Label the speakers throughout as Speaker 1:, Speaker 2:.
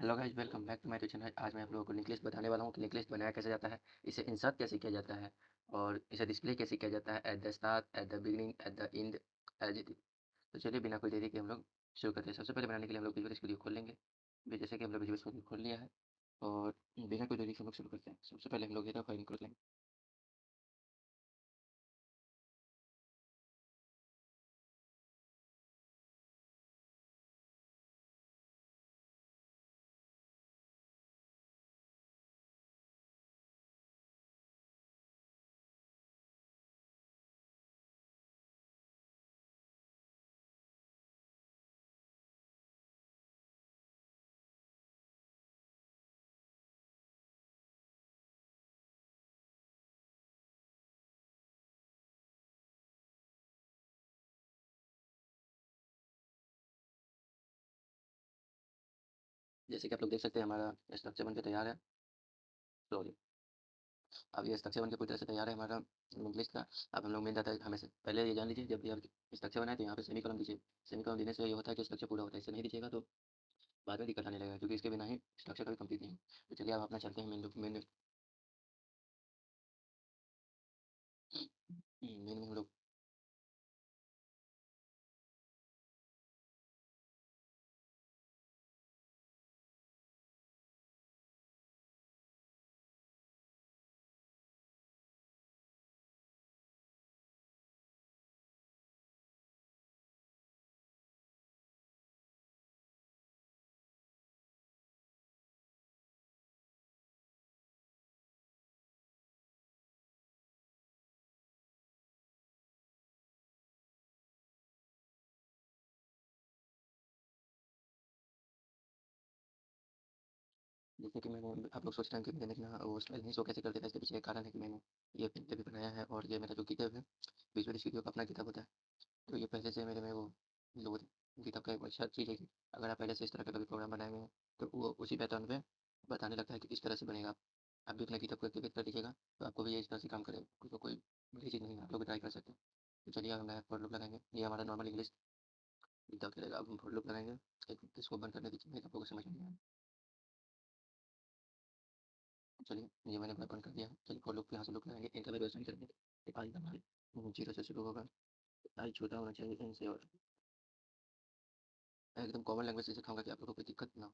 Speaker 1: Hello guys, welcome back to my channel. आज मैं आप लोगों को लिंक लिस्ट बताने वाला हूँ कि लिंक लिस्ट बनाया कैसे जाता है, इसे इंसर्ट कैसे किया जाता है और इसे डिस्प्ले कैसे किया जाता है at the start, at the beginning, at the end, as it is. तो चलिए बिना कोई देरी के हम लोग शुरू करते हैं। सबसे पहले बनाने के लिए हम लोग विजुअल स्टूडियो खोल लेंगे। जैसे कि हम लोग विजुअल स्टूडियो खोल लिया है और बिना कोई देरी के हम लोग शुरू करते हैं। सबसे पहले हम लोग हेडर फाइल खोल लेंगे। जैसे कि आप लोग देख सकते हैं हमारा स्ट्रक्चर बनकर तैयार है। सॉरी, अब ये स्ट्रक्चर बनकर पूरी तरह से तैयार है हमारा लिंक लिस्ट का। अब हम लोग मेन डाटा हमें पहले ये जान लीजिए, जब भी आप स्ट्रक्चर बनाए तो यहाँ पे सेमी कॉलम दीजिए। सेमी कॉलम देने से ये होता है कि स्ट्रक्चर पूरा होता है। इसे नहीं दीजिएगा तो बाद में दिक्कत आने लगेगा, क्योंकि इसके बिना ही स्ट्रक्चर कभी कंप्लीट नहीं हो। तो चलिए अब अपना चलते हैं मेन मेन में हम लोग जैसे कि मैंने आप लोग सोच रहे हैं कि मैंने ना वो स्टाइल नहीं शो कैसे कर देता है। इसके पीछे एक कारण है कि मैंने ये पहले भी बनाया है और ये मेरा जो गिटहब है, विजुअल स्टूडियो का अपना गिटहब होता है। तो ये पहले से मेरे में वो जो गिटहब का एक अच्छा चीज़ है कि अगर आप पहले से इस तरह का कभी प्रोग्राम बनाए हुए हैं तो वो उसी पैटर्न पे बताने लगता है कि इस तरह से बनेगा। आप भी अपने गिटहब को एक्टिवेट कर दीजिएगा तो आपको भी ये इस तरह से काम करेगा। तो कोई बड़ी चीज़ नहीं है, आप लोग ट्राई कर सकते हैं। तो चलिए अब हम फॉर लूप लगाएंगे। ये हमारा नॉर्मल इंग्लिश गिटहब चलेगा। अब हम फॉर लूप लगाएंगे। एक इसको बंद करने दीजिए, आप लोगों को समझ में नहीं आया। चलिए ये मैंने बंद कर दिया है। चलिए फॉर लूप यहाँ से लूप लगाएंगे, इनका वैल्यू असाइन करेंगे। आई हमारे 0 से शुरू होगा। आई छोटा होना चाहिए एन से। और मैं एकदम कॉमन लैंग्वेज से सिखाऊंगा कि आप लोगों को कोई दिक्कत ना हो।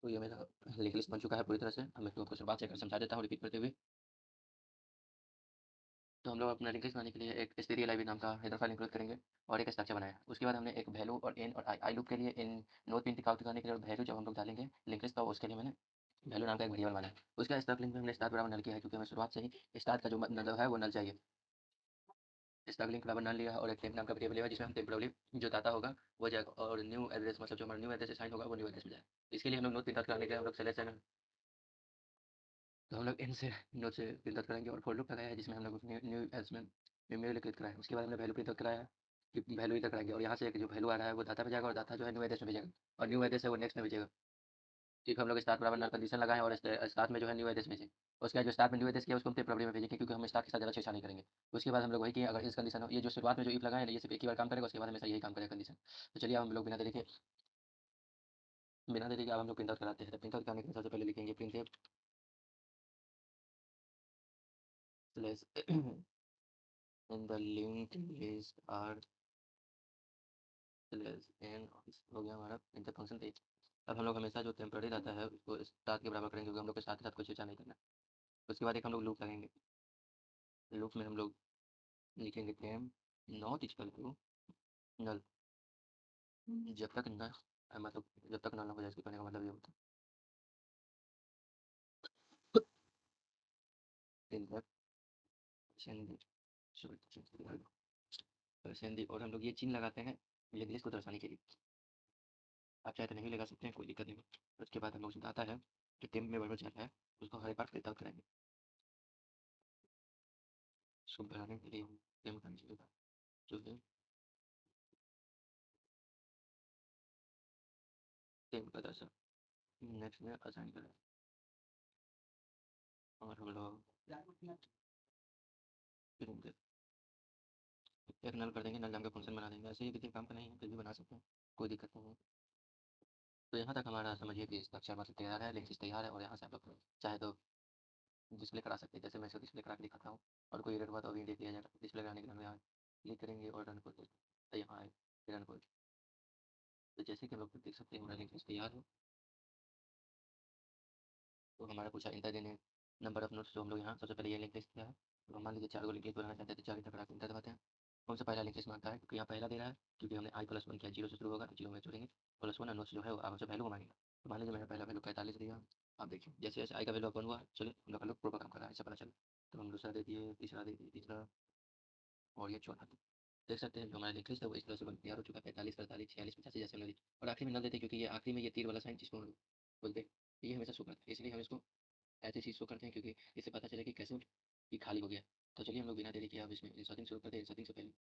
Speaker 1: तो ये मेरा लिंक लिस्ट बन चुका है पूरी तरह से। अब मैं इसको आपको शुरुआत से कर समझा देता हूँ रिपीट करते हुए। तो हम लोग अपना लिंक लिस्ट बनाने के लिए एक stdio नाम का हेडर फाइल इंक्लूड करेंगे और एक स्ट्रक्चर बनाया है। उसके बाद हमने एक वैल्यू और इन और आई लूप के लिए इन नोड पिन टिक आउट दिखाने के लिए और वैल्यू जब हम लोग डालेंगे लिंक लिस्ट का, उसके लिए मैंने वैल्यू नाम का एक वेरिएबल बनाया है। उसका स्टैक लिंक में हमने स्टार बराबर नल किया है, क्योंकि हमें शुरुआत से ही स्टार का जो नल है वो नल चाहिए। स्टैक लिंक बराबर नल लिया है और एक टेम्प नाम का वेरिएबल लिया है, जिसमें हम टेम्पररी जो डाटा होगा वो जाएगा और न्यू एड्रेस, मतलब जो हमारा न्यू एड्रेस असाइन होगा वो न्यू एड्रेस में जाएगा। इसके लिए हम लोग नोड प्रिंट आउट कराने के लिए हम लोग सेलेक्ट, तो हम लोग इन से नोड से प्रिंट आउट कराएंगे और फॉर लूप लगाया है, जिसमें हम लोग न्यू न्यू एल्स में मेमोरी क्रिएट कराया है। उसके बाद हमने वैल्यू प्रिंट आउट कराया है कि वैल्यू इधर कराएंगे और यहाँ से एक जो वैल्यू आ रहा है वो डाटा पे जाएगा और डाटा जो है न्यू एड्रेस में भेजेगा और न्यू एड्रेस है वो नेक्स्ट में भेजेगा। ठीक, हम लोग स्टार बराबर नल कंडीशन लगाएं और स्टार्ट में जो है न्यू एड्रेस भेजें। उसके बाद जो स्टार्ट में न्यू एड्रेस किया उसको हम टेम्पररी में भेजेंगे, क्योंकि हम स्टार के साथ ज़्यादा छेड़छाड़ नहीं करेंगे। उसके बाद हम लोग वही कि अगर इस कंडीशन ये जो शुरुआत में जो इफ लगाए ये सिर्फ एक ही बार काम करेगा, उसके बाद हमेशा यही काम करेगा कंडीशन। तो चलिए हम लोग बिना देरी के अब हम लोग प्रिंट आउट कराते हैं। प्रिंट आउट करने के लिए सबसे पहले लिखेंगे print slash in the link list or slash n, हो गया हमारा प्रिंट फंक्शन एक। अब हम लोग हमेशा जो टेम्पररी रहता है उसको स्टार के बराबर करेंगे, क्योंकि हम लोग के साथ के साथ कुछ छेड़छाड़ नहीं करना। उसके बाद एक हम लोग लूप लगाएंगे। लूप में हम लोग लिखेंगे टेम नॉट इक्वल टू नल, जब तक न मतलब जब तक नल ना हो जाए, इसके कहने का मतलब ये होता है सेंडी, और हम लोग ये चिन्ह लगाते हैं लिंक को दर्शाने के लिए। आप चाहे तो नहीं लगा सकते हैं, कोई दिक्कत नहीं। उसके बाद हम लोग आता है जो टेम में वर्ड चल रहा है उसको हर एक बार प्रिंट आउट कराएंगे। उसको बनाने के लिए टेम का जो है टेम का दर्शा नेक्स्ट में असाइन करें और हम लोग एक नल कर देंगे, नल नाम का फंक्शन बना देंगे। ऐसे ही विधि काम का नहीं है, फिर भी बना सकते हैं, कोई दिक्कत नहीं है। तो यहाँ तक हमारा समझिए कि स्ट्रक्चर मतलब तैयार है, लिंक तैयार है और यहाँ से आप लोग चाहे तो डिस्प्ले करा सकते हैं। जैसे मैं इसको डिस्प्ले करा के दिखाता हूँ और कोई एरर हुआ तो अभी देख लिया जाएगा। डिस्प्ले कराने के लिए हम यहाँ क्लिक करेंगे और रन को तो यहाँ आए रन को। तो जैसे कि हम लोग देख सकते हैं हमारा लिंक तैयार है। तो हमारा पूछा इंटर देने नंबर ऑफ नोट्स, जो हम लोग यहाँ सबसे पहले ये लिंक लिस्ट किया है। तो हम मान लीजिए 4 को लिंक लिस्ट बनाना चाहते हैं तो 4 इंटर करा के इंटर दबाते हैं। कौन सा पहला लिंक लिस्ट मांगता है, क्योंकि यहाँ पहला दे रहा है, क्योंकि हमने आई प्लस वन किया, जीरो से शुरू होगा, जीरो में जोड़ेंगे प्लस वन, नोट्स जो है वो आपसे वैल्यू को मांगेगा। तो मान लीजिए मैंने पहला वैल्यू 45 दिया। आप देखिए जैसे जैसे आई का वैल्यू अपन हुआ, चलिए हम लोग प्रोपर काम कर रहा है, ऐसा पता चला। तो हम दूसरा दे दिए, तीसरा दे दिए, तीसरा और ये चौथा। देख सकते हैं जो हमारा लिंक लिस्ट है वो इस तरह से बन तैयार हो चुका है। 45, 48, 46, 85 जैसे हमने, और आखिरी में ना देते, क्योंकि ये आखिरी में ये तीर वाला साइन जिसको हम लोग बोलते हैं ये हमेशा शो करता है, इसलिए हम इसको ऐसी चीज़ शो करते हैं, क्योंकि इससे पता चले कि कैसे ये खाली हो गया। तो चलिए हम लोग बिना देरी किए अब इसमें इंसर्टिंग शुरू करते हैं। इंसर्टिंग से पहले